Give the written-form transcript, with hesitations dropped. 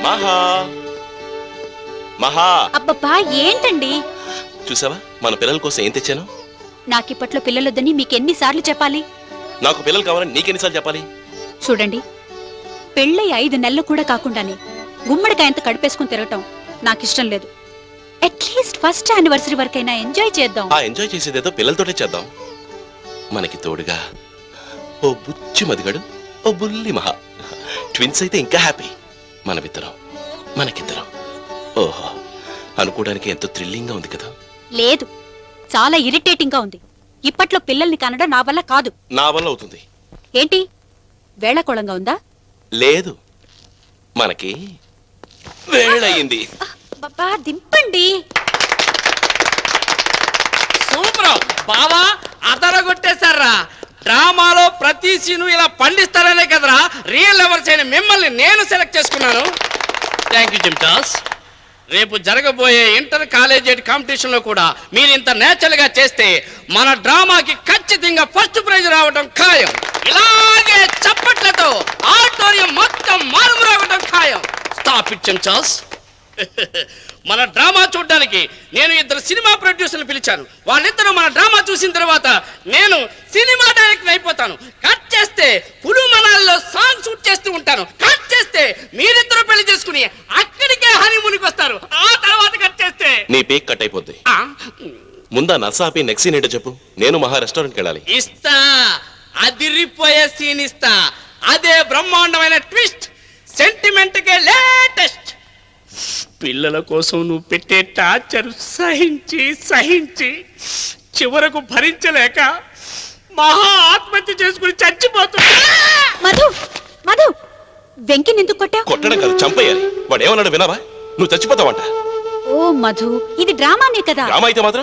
మహా మహా అబ్బబ్బా ఏంటండి? చూసావా మన పిల్లల కోసం ఏం తెచ్చాను? నాకిప్పట్లో పిల్లలొద్దని మీకెన్నిసార్లు చెప్పాలి? నాకు పిల్లలు కావాలని నీకెన్నిసార్లు చెప్పాలి? చూడండి, పెళ్ళై 5 నెలలు కూడా కాకుండానే గుమ్మడికాయంత కడిపేసుకుని తిరగటం నాకిష్టం లేదు. అట్లీస్ట్ ఫస్ట్ యానివర్సరీ వరకైనా ఎంజాయ్ చేద్దాం. ఆ ఎంజాయ్ చేసేదేదో పిల్లలతోటే చేద్దాం. మనకి తోడుగా ఓ బుచ్చి మదిగడు, ఓ బుల్లి మహా. ట్విన్స్ అయితే ఇంకా హ్యాపీ. మనకిద్దరం. ఓహో, అనుకోవడానికి ఎంతో థ్రిల్లింగ్ గా ఉంది కదా? లేదు, చాలా ఇరిటేటింగ్ గా ఉంది. ఇప్పట్లో పిల్లల్ని కనడం నా వల్ల కాదు. నా వల్ల అవుతుంది. ఏంటి వేళకోళంగా ఉందా? లేదు, మనకి వేళయింది. బాబా దింపండి. సూపర్ బావా, అదరగొట్టేశారా. డ్రామాలో ప్రతి సీను ఇలా పండిస్తారనే కదరా రియల్ లవర్స్ అయిన మిమ్మల్ని నేను సెలెక్ట్ చేసుకున్నాను. థ్యాంక్ యూ జిమ్టాస్. రేపు జరగబోయే ఇంటర్ కాలేజియేట్ కాంపిటీషన్ లో కూడా మీరు ఇంత నేచురల్ గా చేస్తే మన డ్రామాకి ఖచ్చితంగా ఫస్ట్ ప్రైజ్ రావడం ఖాయం. ఇలాగే చప్పట్లతో ఆడిటోరియం మొత్తం మారుమోగడం ఖాయం. స్టాప్ ఇట్ జిమ్టాస్. మన డ్రామా చూడడానికి నేను 2 సినిమా ప్రొడ్యూసర్లు పిలిచాను. వాళ్ళిద్దరూ మన డ్రామా చూసిన తర్వాత నేను సినిమా డైరెక్టర్ అయిపోతాను. కట్ చేస్తే కులు మనాల్లో సాంగ్ షూట్ చేస్తూ ఉంటాను. కట్ చేస్తే మీరిద్దరూ పెళ్లి చేసుకుని అక్కడికే హనీమూన్కి వస్తారు. ఆ తర్వాత కట్ చేస్తే నీ పేక్ కట్ అయిపోద్ది. ముందా నసాపి నెక్స్ట్ సీన్ ఏంటో చెప్పు. నేను మహా రెస్టారెంట్కి వెళ్ళాలి. ఇస్తా, అదిరిపోయే సీన్ ఇస్తా. అదే బ్రహ్మాండమైన ట్విస్ట్, సెంటిమెంట్ కే లేటెస్ట్. పిల్లల కోసం నువ్వు పెట్టే టార్చర్ సహించి చివరకు భరించలేక మహా ఆత్మహత్య చేసుకుని చచ్చిపోతున్నా. మధు మధు వెంకి నిందుకు కొట్టావు? కొట్టడం కాదు, చంపేయాలి. వాడు ఏమన్నాడు వినావా? నువ్వు చచ్చిపోతావంట. ఓ మధు, ఇది డ్రామానే కదా. డ్రామా అయితే మాత్రం